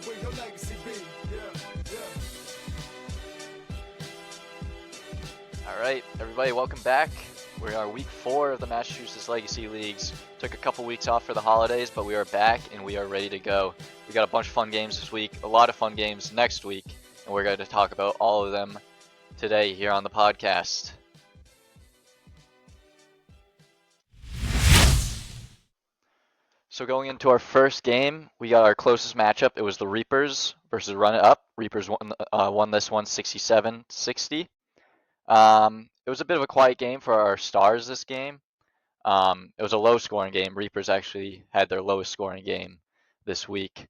will your legacy be? All right, everybody, welcome back. We are week 4 of the Massachusetts Legacy Leagues. Took a couple weeks off for the holidays, but we are back and we are ready to go. We got a bunch of fun games this week, a lot of fun games next week, and we're going to talk about all of them today here on the podcast. So going into our first game, we got our closest matchup. It was the Reapers versus Run It Up. Reapers won this one 67-60. It was a bit of a quiet game for our stars this game. It was a low-scoring game. Reapers actually had their lowest scoring game this week.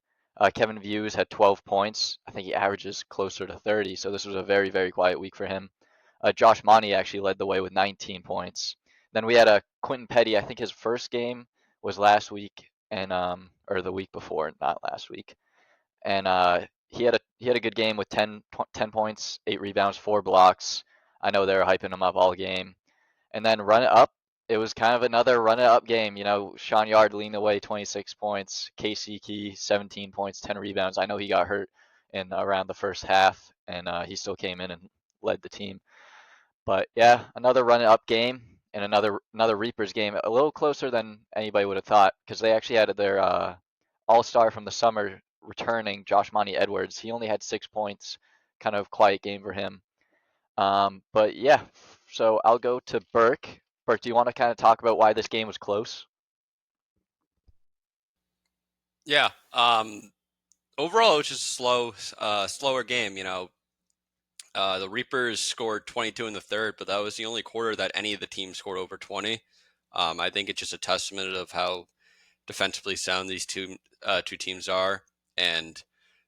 Kevin Views had 12 points. I think he averages closer to 30, so this was a very, very quiet week for him. Josh Mattey actually led the way with 19 points. Then we had a Quentin Petty. I think his first game was last week, and or the week before, not last week. And he had a good game with 10 points, 8 rebounds, 4 blocks. I know they were hyping him up all game. And then Run It Up, it was kind of another Run It Up game. You know, Sean Yard leading the way, 26 points. Casey Key, 17 points, 10 rebounds. I know he got hurt in around the first half, and he still came in and led the team. But yeah, another Run It Up game and another Reapers game, a little closer than anybody would have thought, because they actually had their all-star from the summer returning, Josh Monty Edwards. He only had 6 points, kind of quiet game for him. But yeah, so I'll go to Burke. Burke, do you want to kind of talk about why this game was close? Yeah. Overall, it was just a slower game. The Reapers scored 22 in the third, but that was the only quarter that any of the teams scored over 20. I think it's just a testament of how defensively sound these two teams are and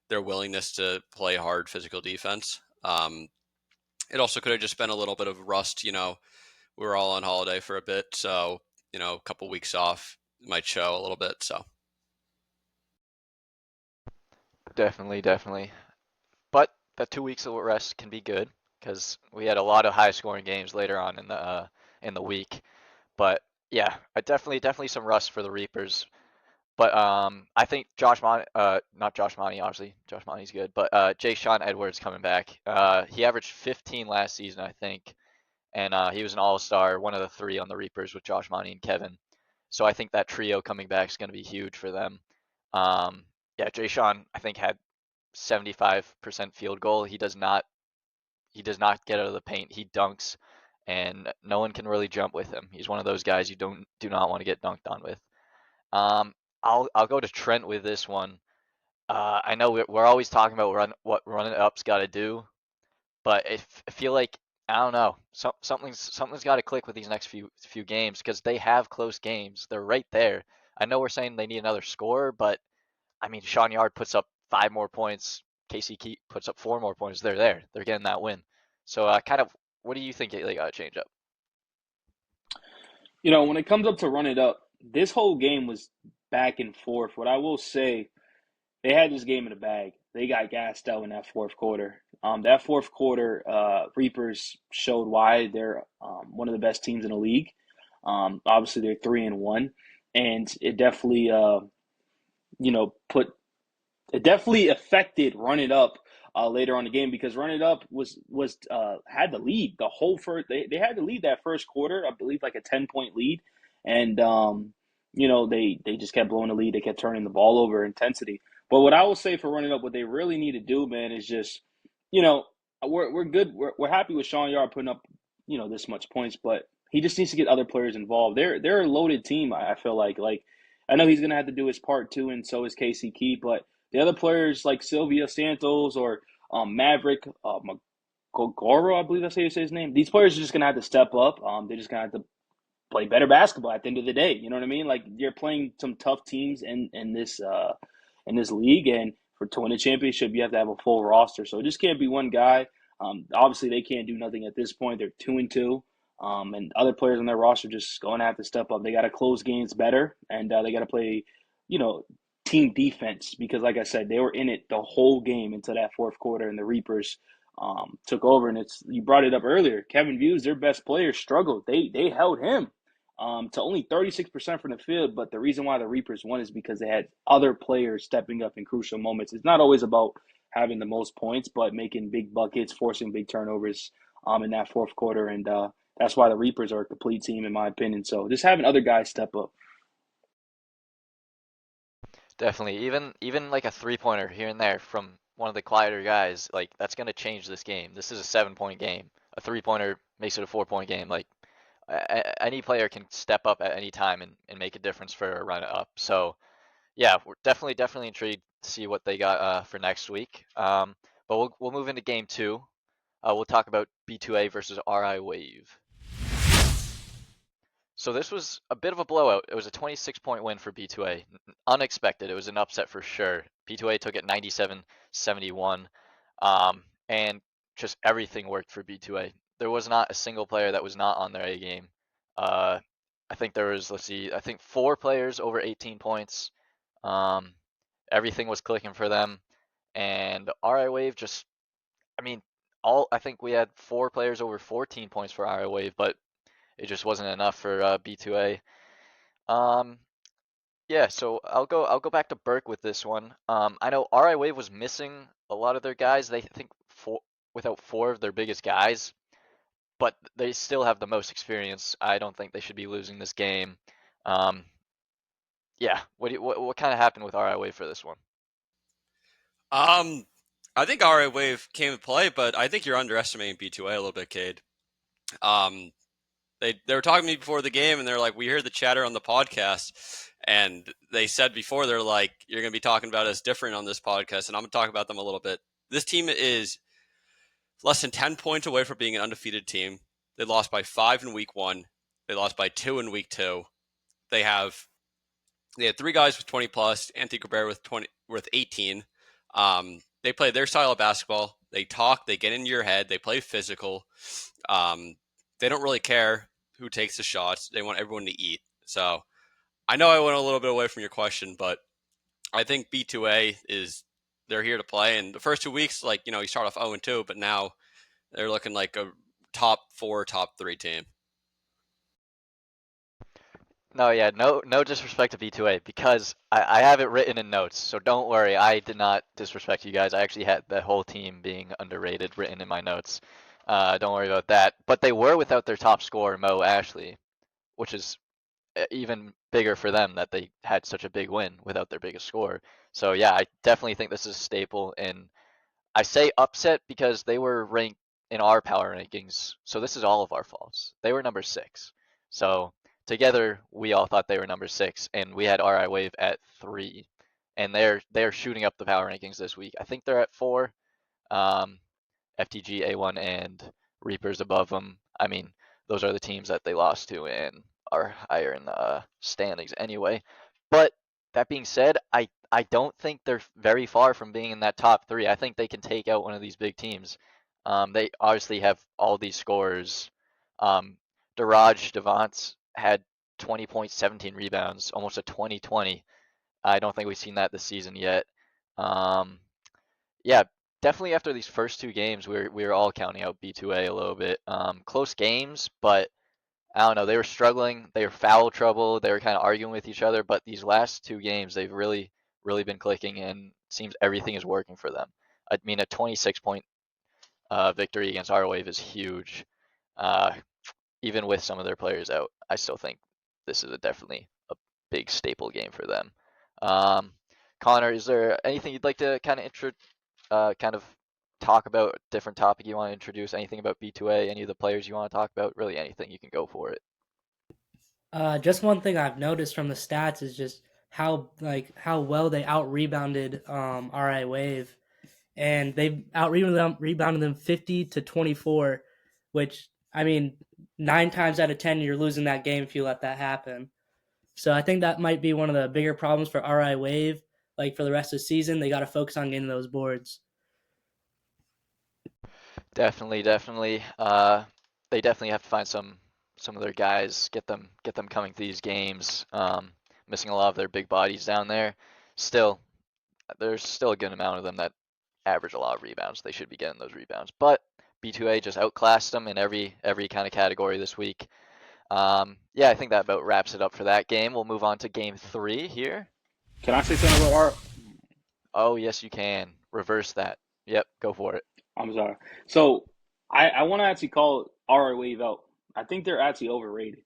their willingness to play hard physical defense. It also could have just been a little bit of rust. We were all on holiday for a bit, so a couple weeks off might show a little bit. So Definitely. But that 2 weeks of rest can be good because we had a lot of high-scoring games later on in the week. But yeah, definitely some rust for the Reapers. But I think not Josh Monty, obviously. Josh Monty's good, but Jay Sean Edwards coming back. He averaged 15 last season, I think, and he was an all-star, one of the 3 on the Reapers with Josh Monty and Kevin. So I think that trio coming back is going to be huge for them. Yeah, Jay Sean, I think, had 75% field goal. He does not get out of the paint. He dunks, and no one can really jump with him. He's one of those guys you do not want to get dunked on with. I'll go to Trent with this one. I know we're always talking about what running up's got to do, but I feel like I don't know. Something's got to click with these next few games because they have close games. They're right there. I know we're saying they need another score, but I mean, Sean Yard puts up 5 more points. Casey Key puts up 4 more points. They're there. They're getting that win. So, what do you think they got to change up? When it comes up to Run It Up, this whole game was back and forth. What I will say, they had this game in the bag. They got gassed out in that fourth quarter. That fourth quarter, Reapers showed why they're one of the best teams in the league. Obviously, they're 3-1, and it definitely, it definitely affected Run It Up later on in the game because Run It Up was had the lead the whole first. They had to lead that first quarter, I believe, like a 10-point lead, and they just kept blowing the lead. They kept turning the ball over intensity. But what I will say for Run It Up, what they really need to do, man, is just we're good. We're happy with Sean Yard putting up this much points, but he just needs to get other players involved. They're a loaded team. I feel like I know he's gonna have to do his part too, and so is Casey Key, but the other players like Sylvia Santos or Maverick Magoro, I believe that's how you say his name. These players are just going to have to step up. They're just going to have to play better basketball at the end of the day. You know what I mean? Like you're playing some tough teams in this league, and to win a championship, you have to have a full roster. So it just can't be one guy. Obviously, they can't do nothing at this point. They're 2-2. And other players on their roster just going to have to step up. They got to close games better, and they got to play, team defense because, like I said, they were in it the whole game into that fourth quarter, and the Reapers took over. And you brought it up earlier. Kevin Views, their best player, struggled. They held him. to only 36% from the field. But the reason why the Reapers won is because they had other players stepping up in crucial moments. It's not always about having the most points, but making big buckets, forcing big turnovers in that fourth quarter. And that's why the Reapers are a complete team, in my opinion. So just having other guys step up. Definitely. Even like a 3-pointer here and there from one of the quieter guys, like that's gonna change this game. This is a 7-point game. A 3-pointer makes it a 4-point game. Like any player can step up at any time and make a difference for a run up. So yeah, we're definitely intrigued to see what they got for next week. But we'll move into game two. We'll talk about B2A versus RI Wave. So this was a bit of a blowout. It was a 26-point win for B2A. Unexpected. It was an upset for sure. B2A took it 97-71. And just everything worked for B2A. There was not a single player that was not on their A game. I think there was, let's see, I think 4 players over 18 points. Um, everything was clicking for them. And RI Wave just, I mean, I think we had 4 players over 14 points for RI Wave, but it just wasn't enough for B2A. Um, yeah, so I'll go back to Burke with this one. I know RI Wave was missing a lot of their guys. They think without 4 of their biggest guys, but they still have the most experience. I don't think they should be losing this game. Um, yeah, what kind of happened with RI Wave for this one? Um, I think RA Wave came to play, but I think you're underestimating B2A a little bit, Cade. Um, they were talking to me before the game, and they're like, "We heard the chatter on the podcast," and they said before they're like, "You're going to be talking about us different on this podcast," and I'm going to talk about them a little bit. This team is less than 10 points away from being an undefeated team. They lost by 5 in week 1. They lost by 2 in week 2. They had 3 guys with 20 plus, Anthony Cabrera with 18. They play their style of basketball. They talk, they get into your head, they play physical. Um, they don't really care who takes the shots. They want everyone to eat. So I know I went a little bit away from your question, but I think B2A they're here to play. And the first 2 weeks, like, you start off 0-2, but now they're looking like a top 4, top 3 team. No, yeah, no disrespect to B2A because I have it written in notes, so don't worry. I did not disrespect you guys. I actually had the whole team being underrated written in my notes. Don't worry about that. But they were without their top scorer, Mo Ashley, which is even bigger for them that they had such a big win without their biggest scorer. So yeah, I definitely think this is a staple, and I say upset because they were ranked in our power rankings, so this is all of our faults. They were number 6. So together we all thought they were number 6, and we had RI Wave at 3. And they're shooting up the power rankings this week. I think they're at 4. Um, FTG, A1, and Reapers above them. I mean, those are the teams that they lost to and are higher in the standings anyway. But that being said, I don't think they're very far from being in that top 3. I think they can take out one of these big teams. They obviously have all these scorers. Daraj Devants had 20 points, 17 rebounds, almost a 20-20. I don't think we've seen that this season yet. Um, yeah, definitely after these first 2 games, we were all counting out B2A a little bit. Close games, but I don't know. They were struggling. They were foul trouble. They were kind of arguing with each other. But these last 2 games, they've really been clicking, and seems everything is working for them. I mean, a 26-point victory against our Wave is huge. Uh, Even with some of their players out, I still think this is definitely a big staple game for them. Um, Connor, is there anything you'd like to kind of talk about, a different topic you want to introduce, anything about B2A, any of the players you want to talk about, really anything, you can go for it. Just one thing I've noticed from the stats is just how well they out rebounded RI Wave, and they out rebounded them 50-24, which I mean 9 times out of 10 you're losing that game if you let that happen. So I think that might be one of the bigger problems for RI Wave. Like for the rest of the season, they got to focus on getting those boards. Definitely. They definitely have to find some of their guys, get them coming to these games. Missing a lot of their big bodies down there. Still, there's still a good amount of them that average a lot of rebounds. They should be getting those rebounds. But B2A just outclassed them in every kind of category this week. Yeah, I think that about wraps it up for that game. We'll move on to game 3 here. Can I say something about our? Oh, yes, you can. Reverse that. Yep, go for it. I'm sorry. So I want to actually call RA Wave out. I think they're actually overrated.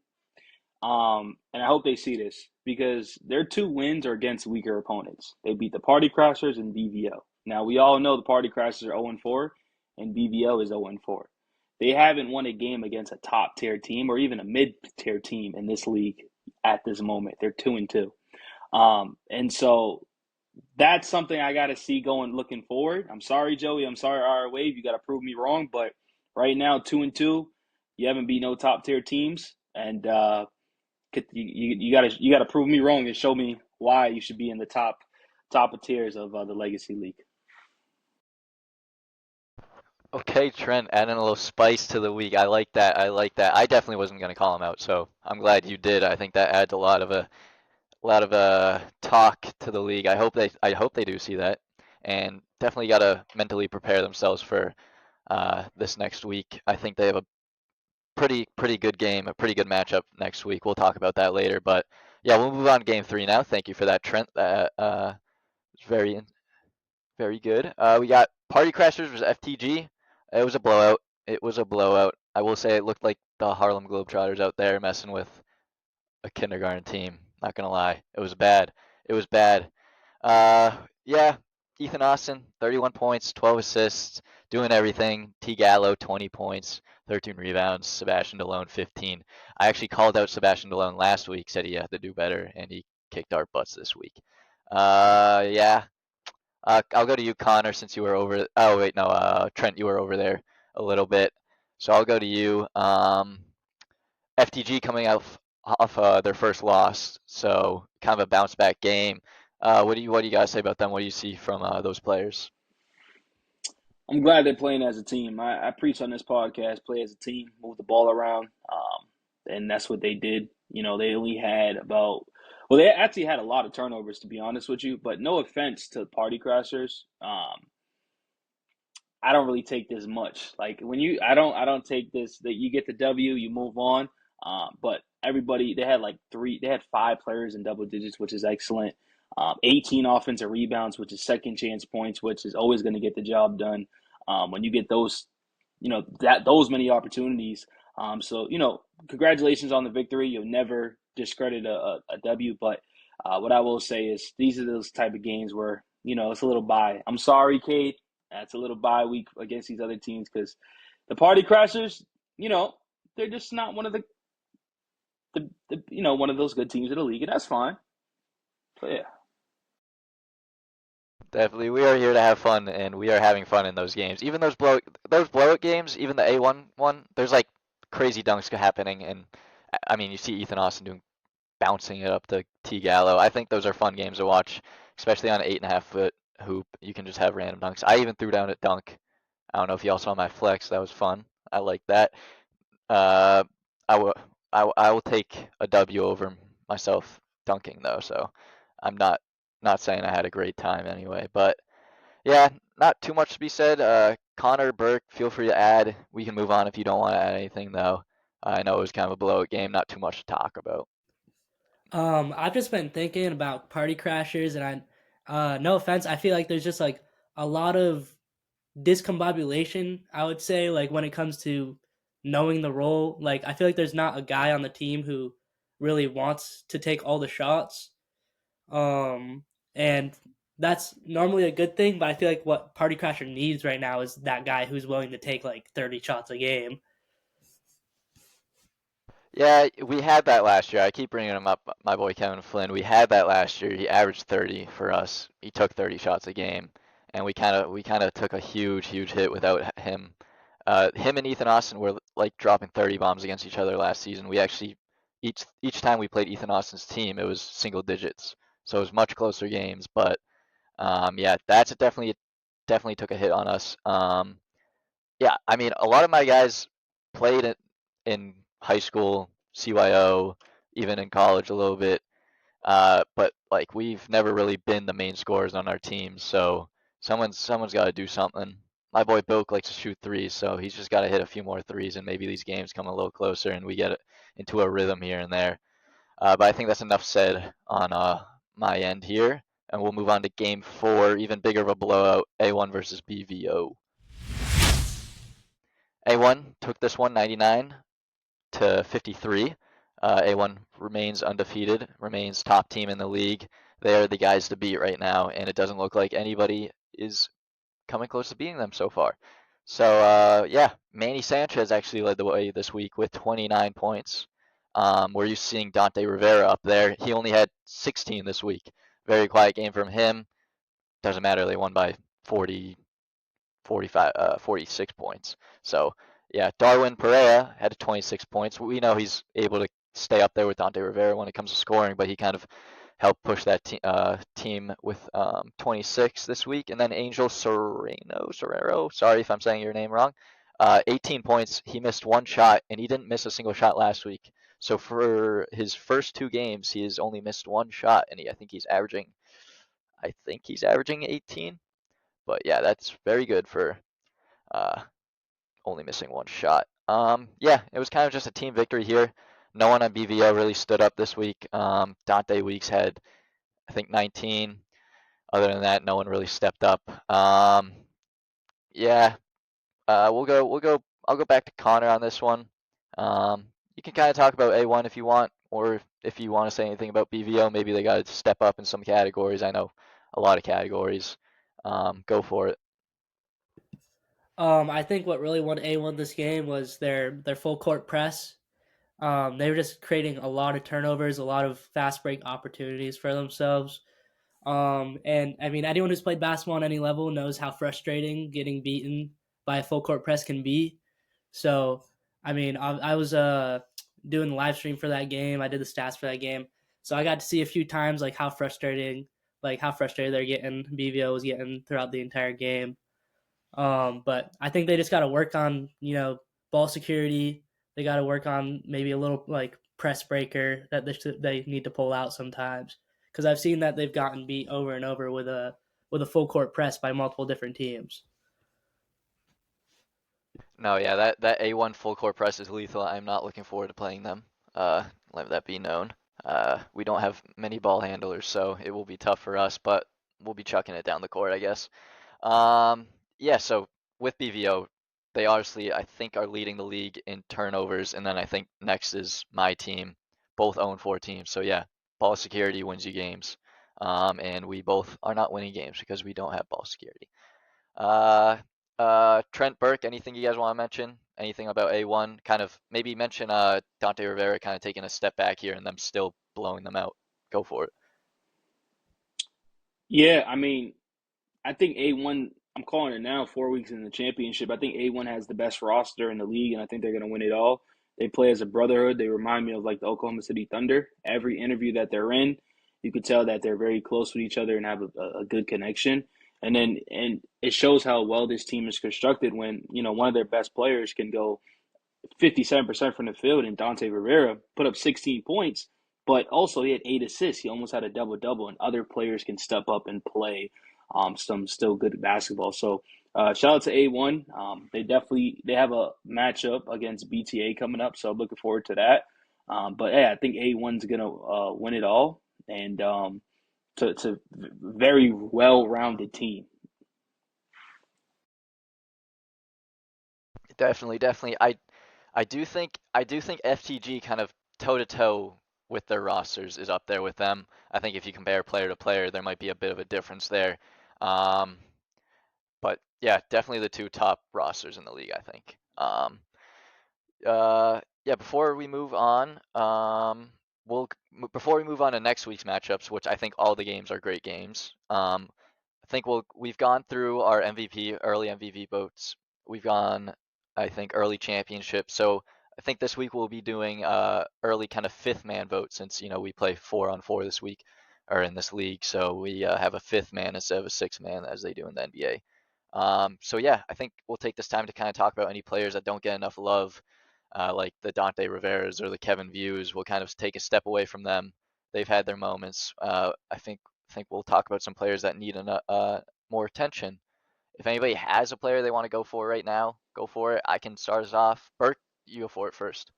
And I hope they see this because their 2 wins are against weaker opponents. They beat the Party Crashers and BVO. Now we all know the Party Crashers are 0-4 and BVO is 0-4. They haven't won a game against a top tier team or even a mid tier team in this league at this moment. They're 2-2. And so that's something I got to see going looking forward. I'm sorry, Joey. I'm sorry, R Wave. You got to prove me wrong, but right now, 2-2, you haven't beat no top tier teams, and you gotta prove me wrong and show me why you should be in the top of tiers of the Legacy League. Okay, Trent, adding a little spice to the week. I like that. I like that. I definitely wasn't going to call him out, so I'm glad you did. I think that adds a lot of talk to the league. I hope they do see that, and definitely got to mentally prepare themselves for this next week. I think they have a pretty good game, a pretty good matchup next week. We'll talk about that later, but yeah, we'll move on to game 3 now. Thank you for that, Trent. That was very good. We got Party Crashers versus FTG. It was a blowout. It was a blowout. I will say it looked like the Harlem Globetrotters out there messing with a kindergarten team. Not gonna lie, it was bad. It was bad. Yeah, Ethan Austin, 31 points, 12 assists, doing everything. T Gallo, 20 points, 13 rebounds. Sebastian Delone, 15. I actually called out Sebastian Delone last week, said he had to do better, and he kicked our butts this week. Yeah. I'll go to you, Connor, since you were over. Oh wait, no, Trent, you were over there a little bit, so I'll go to you. FTG coming off their first loss, so kind of a bounce back game. What do you guys say about them? What do you see from those players? I'm glad they're playing as a team. I preach on this podcast: play as a team, move the ball around, and that's what they did. You know, they only had they actually had a lot of turnovers, to be honest with you. But no offense to Party Crashers, I don't really take this much. Like when I don't take this that you get the W, you move on. But everybody, they had 5 players in double digits, which is excellent. 18 offensive rebounds, which is second chance points, which is always going to get the job done. When you get those, those many opportunities. So congratulations on the victory. You'll never discredit a W, but what I will say is these are those type of games where it's a little bye. I'm sorry, Cade. That's a little bye week against these other teams because the Party Crashers, they're just not one of one of those good teams in the league, and that's fine. So yeah, Definitely, we are here to have fun, and we are having fun in those games. Even those blowout games, even the A1 one, there's like crazy dunks happening, and I mean, you see Ethan Austin bouncing it up to T Gallo. I think those are fun games to watch, especially on an 8.5 foot hoop. You can just have random dunks. I even threw down a dunk. I don't know if y'all saw my flex. That was fun. I like that. Uh, I will I will take a W over myself dunking though. So I'm not saying I had a great time anyway. But yeah, not too much to be said. Connor, Burke, feel free to add. We can move on if you don't want to add anything though. I know it was kind of a blowout game. Not too much to talk about. I've just been thinking about Party Crashers, and no offense, I feel like there's just like a lot of discombobulation, I would say, like when it comes to knowing the role. Like I feel like there's not a guy on the team who really wants to take all the shots. And that's normally a good thing, but I feel like what Party Crasher needs right now is that guy who's willing to take like 30 shots a game. Yeah, we had that last year. I keep bringing him up, my boy Kevin Flynn. We had that last year. He averaged 30 for us. He took 30 shots a game, and we kind of took a huge hit without him. Him and Ethan Austin were like dropping 30 bombs against each other last season. We actually each time we played Ethan Austin's team, it was single digits, so it was much closer games. But yeah, that's definitely took a hit on us. Yeah, I mean, a lot of my guys played in high school, CYO, even in college a little bit. But like we've never really been the main scorers on our team, so someone's got to do something. my boy Boak likes to shoot threes, so he's just got to hit a few more threes, and maybe these games come a little closer, and we get into a rhythm here and there. But I think that's enough said on my end here, and we'll move on to Game 4, even bigger of a blowout, A1 versus BVO. A1 took this one 99 to 53. A1 remains undefeated, remains top team in the league. They're the guys to beat right now, and it doesn't look like anybody is coming close to beating them so far. So yeah, Manny Sanchez actually led the way this week with 29 points. We're used to seeing Dante Rivera up there. He only had 16 this week. Very quiet game from him. Doesn't matter. They won by 40, 45, 46 points. So yeah, Darwin Perea had 26 points. We know he's able to stay up there with Dante Rivera when it comes to scoring, but he kind of helped push that team with 26 this week. And then Angel Serrero, sorry if I'm saying your name wrong, 18 points. He missed one shot, and he didn't miss a single shot last week. So for his first 2 games, he has only missed one shot, and I think he's averaging 18. But yeah, that's very good for uh, only missing one shot. Yeah, it was kind of just a team victory here. No one on BVO really stood up this week. Dante Weeks had, I think, 19. Other than that, no one really stepped up. Yeah, I'll go back to Connor on this one. You can kind of talk about A1 if you want, or if you want to say anything about BVO, maybe they got to step up in some categories. I know a lot of categories. Go for it. I think what really won A1 this game was their full court press. They were just creating a lot of turnovers, a lot of fast break opportunities for themselves. And I mean, anyone who's played basketball on any level knows how frustrating getting beaten by a full court press can be. So, I mean, I was doing the live stream for that game. I did the stats for that game, so I got to see a few times how frustrated they're getting. BVO was getting throughout the entire game. But I think they just got to work on ball security. They got to work on maybe a little like press breaker that they need to pull out sometimes, because I've seen that they've gotten beat over and over with a full court press by multiple different teams. No, yeah, that A1 full court press is lethal. I'm not looking forward to playing them. Let that be known. We don't have many ball handlers, so it will be tough for us, but we'll be chucking it down the court, I guess. Yeah, so with BVO, they obviously, I think, are leading the league in turnovers, and then I think next is my team. Both own 4 teams. So yeah, ball security wins you games. And we both are not winning games because we don't have ball security. Uh, Trent, Burke, anything you guys want to mention? Anything about A1? Kind of maybe mention Dante Rivera kind of taking a step back here and them still blowing them out. Go for it. Yeah, I mean, I think A1, I'm calling it now, 4 weeks in the championship. I think A1 has the best roster in the league, and I think they're going to win it all. They play as a brotherhood. They remind me of like the Oklahoma City Thunder. Every interview that they're in, you could tell that they're very close with each other and have a good connection. And it shows how well this team is constructed when, one of their best players can go 57% from the field, and Dante Rivera put up 16 points, but also he had 8 assists. He almost had a double double, and other players can step up and play some still good basketball. So shout out to A1. They have a matchup against BTA coming up, so I'm looking forward to that. But yeah, I think A1's gonna win it all, and to very well rounded team. Definitely, definitely. I do think FTG kind of toe to toe with their rosters is up there with them. I think if you compare player to player, there might be a bit of a difference there. Um, but yeah, definitely the 2 top rosters in the league, I think. Yeah, before we move on, before we move on to next week's matchups, which I think all the games are great games. I think we've gone through our early MVP votes. We've gone, I think, early championship. So I think this week we'll be doing early kind of 5th man vote, since we play 4-on-4 this week or in this league. So we have a 5th man instead of a 6th man as they do in the NBA. So yeah, I think we'll take this time to kind of talk about any players that don't get enough love, like the Dante Riveras or the Kevin Views. We'll kind of take a step away from them. They've had their moments. I think we'll talk about some players that need more attention. If anybody has a player they want to go for right now, go for it. I can start us off. Burke, you go for it first.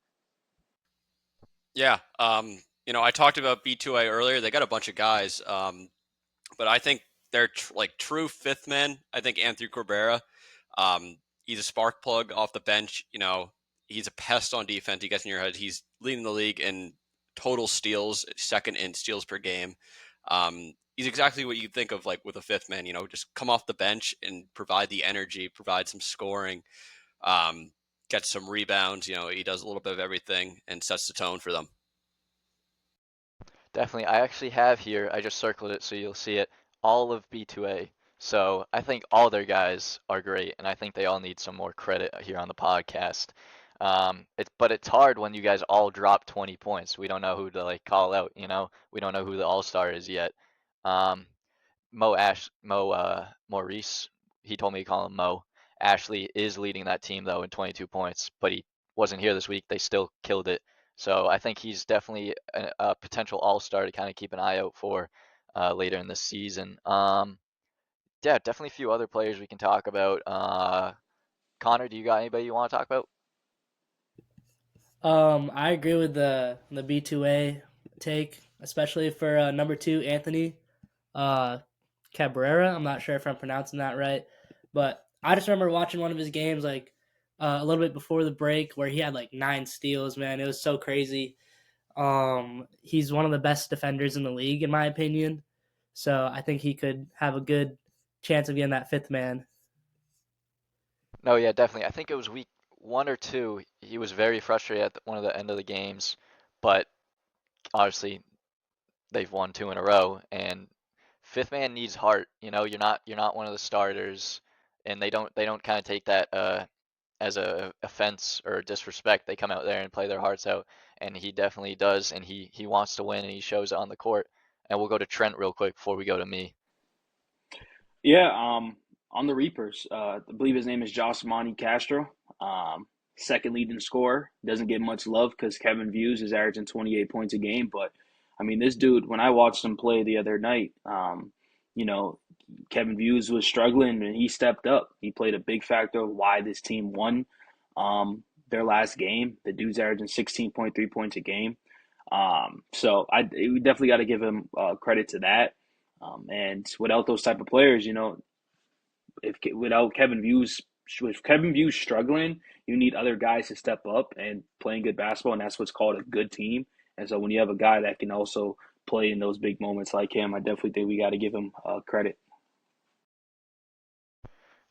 Yeah. I talked about B2A earlier. They got a bunch of guys, but I think they're like true fifth men. I think Anthony Corbera, he's a spark plug off the bench. He's a pest on defense. He gets in your head. He's leading the league in total steals, second in steals per game. He's exactly what you think of like with a fifth man. Just come off the bench and provide the energy, provide some scoring, um, get some rebounds. He does a little bit of everything and sets the tone for them. Definitely. I actually have here, I just circled it so you'll see it, all of B2A. So I think all their guys are great, and I think they all need some more credit here on the podcast. But it's hard when you guys all drop 20 points. We don't know who to like call out, you know? We don't know who the all-star is yet. Um, Maurice, he told me to call him Mo. Ashley is leading that team though in 22 points, but he wasn't here this week. They still killed it. So I think he's definitely a potential all-star to kind of keep an eye out for later in the season. Yeah, definitely a few other players we can talk about. Connor, do you got anybody you want to talk about? I agree with the B2A take, especially for number 2 Anthony uh, Cabrera. I'm not sure if I'm pronouncing that right, but I just remember watching one of his games like a little bit before the break where he had like 9 steals. Man, it was so crazy. He's one of the best defenders in the league, in my opinion. So I think he could have a good chance of getting that fifth man. No, yeah, definitely. I think it was week 1 or 2. He was very frustrated at one of the end of the games, but obviously they've won 2 in a row, and fifth man needs heart. You're not one of the starters, and they don't kind of take that as a offense or disrespect. They come out there and play their hearts out, and he definitely does, and he wants to win, and he shows it on the court. And we'll go to Trent real quick before we go to me. Yeah, on the Reapers, I believe his name is Josh Monty Castro. Um, Second leading scorer. Doesn't get much love because Kevin Views is averaging 28 points a game. But, I mean, this dude, when I watched him play the other night, you know, Kevin Views was struggling and he stepped up. He played a big factor of why this team won their last game. The dude's averaging 16.3 points a game. So we definitely got to give him credit to that. And without those type of players, if without Kevin Views, with Kevin Views struggling, you need other guys to step up and playing good basketball, and that's what's called a good team. And so when you have a guy that can also play in those big moments like him, I definitely think we got to give him credit.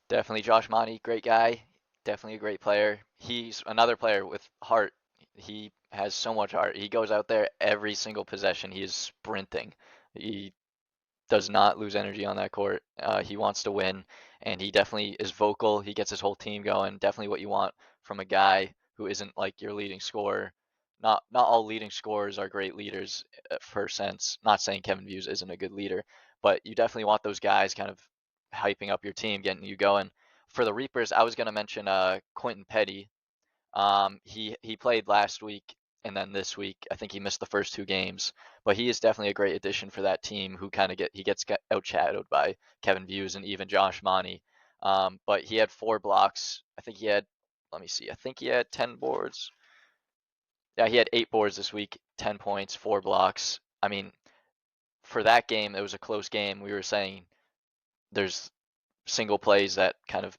Definitely Josh Monty, great guy, definitely a great player. He's another player with heart. He has so much heart. He goes out there every single possession. He is sprinting. He does not lose energy on that court. He wants to win, and he definitely is vocal. He gets his whole team going. Definitely what you want from a guy who isn't like your leading scorer. Not all leading scorers are great leaders for sense. Not saying Kevin Views isn't a good leader, but you definitely want those guys kind of hyping up your team, getting you going. For the Reapers, I was gonna mention Quentin Petty. He played last week and then this week. I think he missed the first 2 games, but he is definitely a great addition for that team. Who kind of gets outshadowed by Kevin Views and even Josh Monty. But he had 4 blocks. I think he had. Let me see. I think he had 10 boards. Yeah, he had 8 boards this week, 10 points, 4 blocks. I mean, for that game, it was a close game. We were saying there's single plays that kind of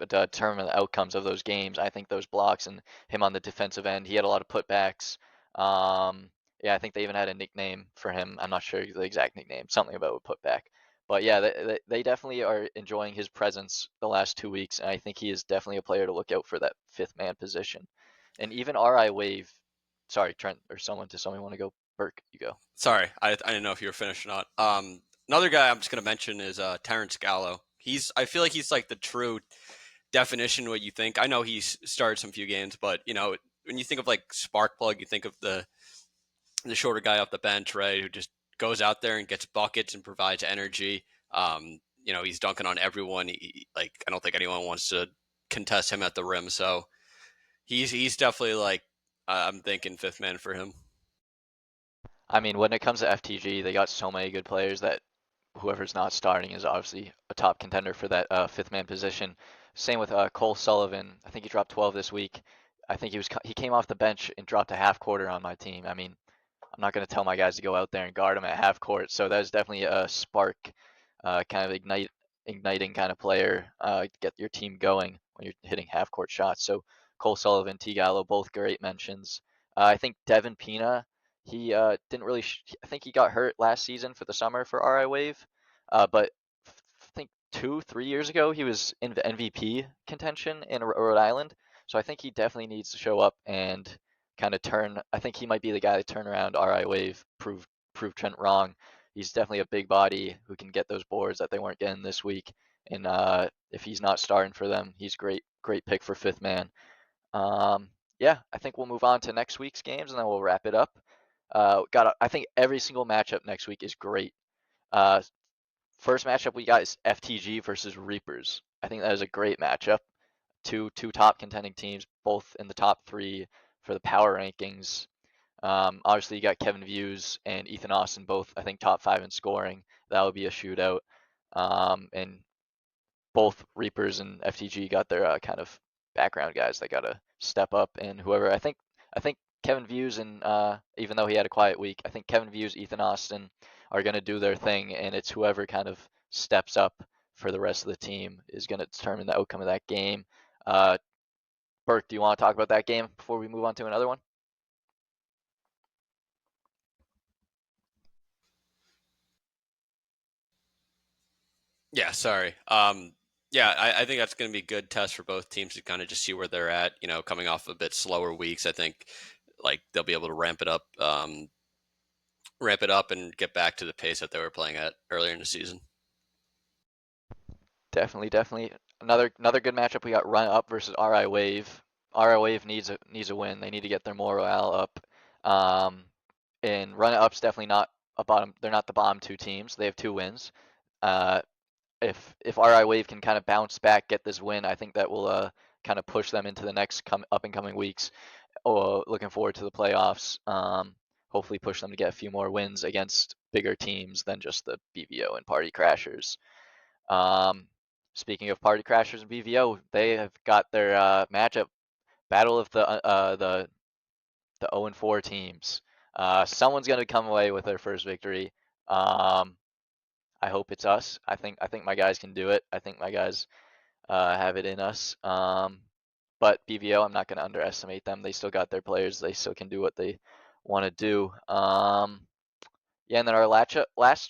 determine the outcomes of those games. I think those blocks and him on the defensive end, he had a lot of putbacks. Yeah, I think they even had a nickname for him. I'm not sure the exact nickname, something about a putback. But yeah, they definitely are enjoying his presence the last 2 weeks, and I think he is definitely a player to look out for that fifth man position. And even RI Wave, sorry, Trent or somebody want to go? Burke, you go. Sorry, I didn't know if you were finished or not. Another guy I'm just gonna mention is Terrence Gallo. I feel like he's like the true definition of what you think. I know he's started some few games, but when you think of like spark plug, you think of the shorter guy off the bench, right? Who just goes out there and gets buckets and provides energy. He's dunking on everyone. Like I don't think anyone wants to contest him at the rim. So he's definitely like I'm thinking fifth man for him. I mean, when it comes to FTG, they got so many good players that whoever's not starting is obviously a top contender for that fifth man position. Same with Cole Sullivan. I think he dropped 12 this week. I think he came off the bench and dropped a half quarter on my team. I mean, I'm not going to tell my guys to go out there and guard him at half court. So that is definitely a spark, kind of igniting kind of player. Get your team going when you're hitting half court shots. So Cole Sullivan, T Gallo, both great mentions. I think Devin Pina, he didn't really. I think he got hurt last season for the summer for RI Wave, but I think 2, 3 years ago he was in the MVP contention in Rhode Island. So I think he definitely needs to show up and kind of turn. I think he might be the guy to turn around RI Wave, prove Trent wrong. He's definitely a big body who can get those boards that they weren't getting this week. And if he's not starting for them, he's great pick for fifth man. Yeah, I think we'll move on to next week's games and then we'll wrap it up. I think every single matchup next week is great. Uh, First matchup we got is FTG versus Reapers. I think that is a great matchup. Two top contending teams, both in the top 3 for the power rankings. Obviously, you got Kevin Views and Ethan Austin, both I think top 5 in scoring. That would be a shootout. And both Reapers and FTG got their kind of background guys that got to step up. And whoever I think Kevin Views and even though he had a quiet week, I think Kevin Views, Ethan Austin are going to do their thing, and it's whoever kind of steps up for the rest of the team is going to determine the outcome of that game. Uh, Burke, do you want to talk about that game before we move on to another one? Yeah, sorry. Yeah, I think that's going to be a good test for both teams to kind of just see where they're at. You know, coming off a bit slower weeks, I think like they'll be able to ramp it up, and get back to the pace that they were playing at earlier in the season. Definitely. Another good matchup. We got Run Up versus RI Wave. RI Wave needs a win. They need to get their morale up. And Run Up's definitely not a bottom. They're not the bottom 2 teams. They have 2 wins. Uh, if RI Wave can kind of bounce back, get this win, I think that will kind of push them into the next up and coming weeks. Looking forward to the playoffs. Hopefully push them to get a few more wins against bigger teams than just the BVO and Party Crashers. Speaking of Party Crashers and BVO, they have got their matchup battle of the 0-4 teams. Someone's gonna come away with their first victory. I hope it's us. I think my guys can do it. I think my guys have it in us. But BVO, I'm not gonna underestimate them. They still got their players. They still can do what they want to do. Yeah, and then our last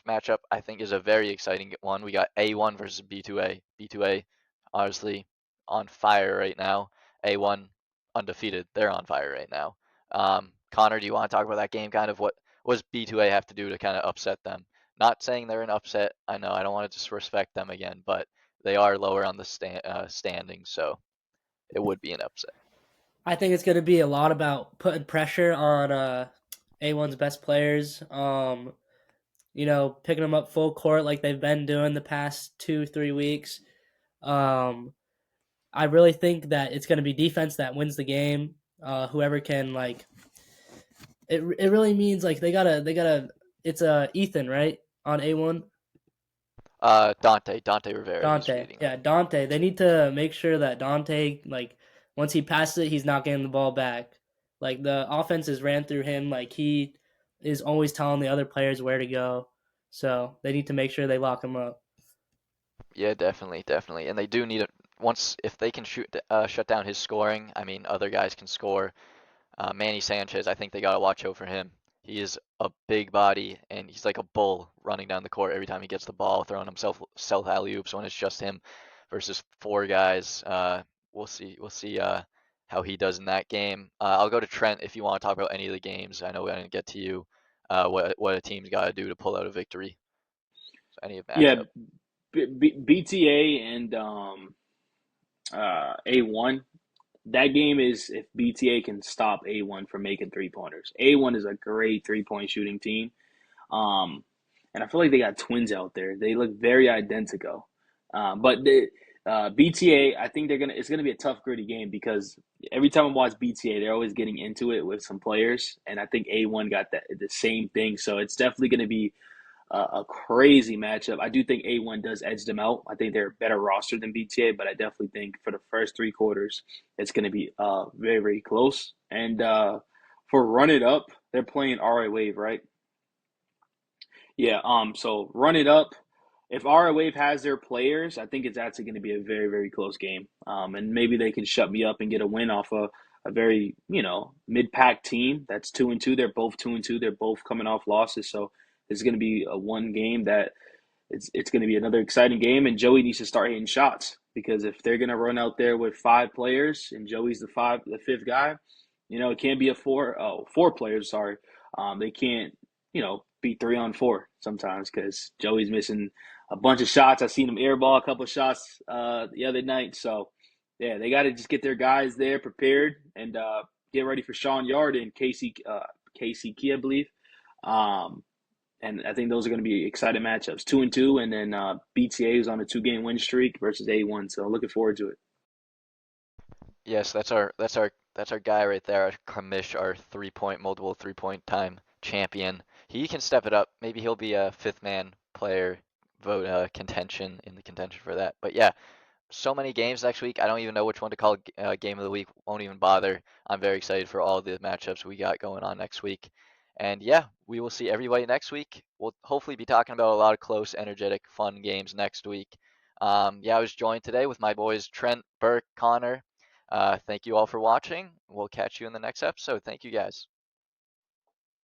matchup, I think, is a very exciting one. We got A1 versus B2A. B2A, obviously, on fire right now. A1, undefeated. They're on fire right now. Connor, do you want to talk about that game? Kind of what does B2A have to do to kind of upset them? Not saying they're an upset. I know I don't want to disrespect them again, but they are lower on the standings, so it would be an upset. I think it's going to be a lot about putting pressure on A1's best players. Picking them up full court like they've been doing the past 2-3 weeks. I really think that it's going to be defense that wins the game. Whoever can it really means they gotta. It's Ethan, right, on A1. Dante Rivera. Dante, yeah, Dante. They need to make sure that Dante, once he passes it, he's not getting the ball back. The offense is ran through him. He is always telling the other players where to go. So they need to make sure they lock him up. Yeah, definitely, and they do need it once if they can shut down his scoring. I mean, other guys can score. Manny Sanchez, I think they gotta watch out for him. He is a big body and he's like a bull running down the court every time he gets the ball, throwing himself self alley oops when it's just him versus 4 guys. We'll see how he does in that game. I'll go to Trent if you want to talk about any of the games. I know I didn't get to you. What a team's got to do to pull out a victory. So any Yeah, matchup. BTA and A1. That game is if BTA can stop A1 from making 3-pointers. A1 is a great 3-point shooting team. Um, and I feel like they got twins out there. They look very identical. But the BTA, I think it's gonna be a tough, gritty game because every time I watch BTA, they're always getting into it with some players, and I think A1 got the same thing. So it's definitely gonna be a crazy matchup. I do think A1 does edge them out. I think they're a better roster than BTA, but I definitely think for the first 3 quarters, it's going to be very, very close. And for Run It Up, they're playing RA Wave, right? Yeah. So Run It Up. If RA Wave has their players, I think it's actually going to be a very, very close game. And maybe they can shut me up and get a win off a very, mid-pack team that's 2-2. They're both 2-2. They're both coming off losses. So it's going to be a one game that it's going to be another exciting game. And Joey needs to start hitting shots because if they're going to run out there with 5 players and Joey's the fifth guy, it can't be four players. Sorry, they can't be 3-on-4 sometimes because Joey's missing a bunch of shots. I seen him airball a couple of shots the other night. So yeah, they got to just get their guys there prepared and get ready for Sean Yard and Casey Key, I believe. And I think those are going to be exciting matchups. 2-2, and then BTA is on a 2-game win streak versus A1. So looking forward to it. Yes, that's our guy right there, our Kamish, our multiple 3-point time champion. He can step it up. Maybe he'll be a fifth man player vote contention for that. But yeah, so many games next week. I don't even know which one to call game of the week. Won't even bother. I'm very excited for all the matchups we got going on next week. And yeah, we will see everybody next week. We'll hopefully be talking about a lot of close, energetic, fun games next week. Yeah, I was joined today with my boys Trent, Burke, Connor. Thank you all for watching. We'll catch you in the next episode. Thank you guys.